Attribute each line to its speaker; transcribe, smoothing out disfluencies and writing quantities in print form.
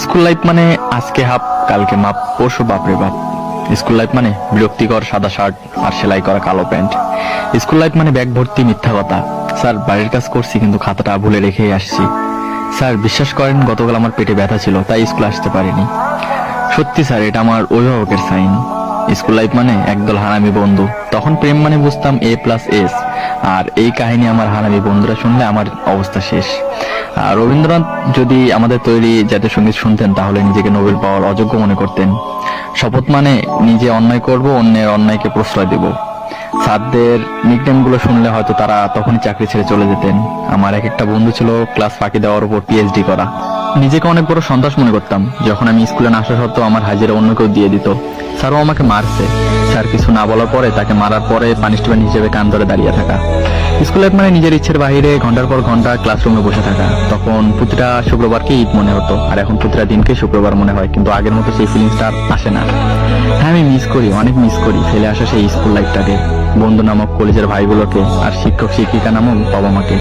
Speaker 1: School life মানে আজকে half কালকে মাপ পরশু বাপরে বাপ। স্কুল লাইফ মানে বিরক্তিকর সাদা শার্ট আর সেলাই করা কালো প্যান্ট। স্কুল লাইফ মানে ব্যাগ ভর্তি মিথ্যা কথা। স্যার বাড়ির কাজ করছি কিন্তু খাতাটা ভুলে রেখেই আসছি। স্যার বিশ্বাস করেন গতকাল আমার পেটে ব্যথা ছিল তাই স্কুল আসতে পারিনি। সত্যি স্যার এটা আমার অভিভাবকের সাইন। স্কুল লাইফ মানে একদল হারামি বন্ধু। তখন প্রেম মানে বুঝতাম A+S। আর এই কাহিনী আমার হারামি বন্ধুরা শুনলে আমার অবস্থা শেষ। আর রবীন্দ্রনাথ যদি আমাদের তৈরি জাতীয় সঙ্গীত শুনতেন তাহলে নিজেকে নোবেল পাওয়ার অযোগ্য মনে করতেন। শপথ মানে নিজে অন্যায় করব, অন্যের অন্যায়কে প্রশ্রয় দেব। স্যারদের নিকনেম গুলো শুনলে হয়তো তারা তখনই চাকরি ছেড়ে চলে যেতেন। আমার এক একটা বন্ধু ছিল ক্লাস ফাঁকি দেওয়ার উপর PhD করা। নিজেকে অনেক বড় সন্ত্রাস মনে করতাম যখন আমি স্কুলে না আসা সত্ত্বেও আমার হাজিরা অন্য কেউ দিয়ে দিত। স্যারও আমাকে মারছে। স্যার কিছু না বলার পরে তাকে মারার পরে পানিশমেন্ট হিসেবে কান ধরে দাঁড়িয়ে থাকা। স্কুল লাইফ মানে নিজের ইচ্ছের বাইরে ঘন্টার পর ঘন্টা ক্লাসরুমে বসে থাকা। তখন প্রতিটা শুক্রবারকে ঈদ মনে হতো, আর এখন প্রতিটা দিনকে শুক্রবার মনে হয়, কিন্তু আগের মতো সেই ফিলিংসটা আর আসে না। হ্যাঁ, আমি মিস করি, অনেক মিস করি ফেলে আসা সেই স্কুল লাইফটাকে, বন্ধু নামক কলেজের ভাইগুলোকে, আর শিক্ষক শিক্ষিকা নামক বাবা মাকে।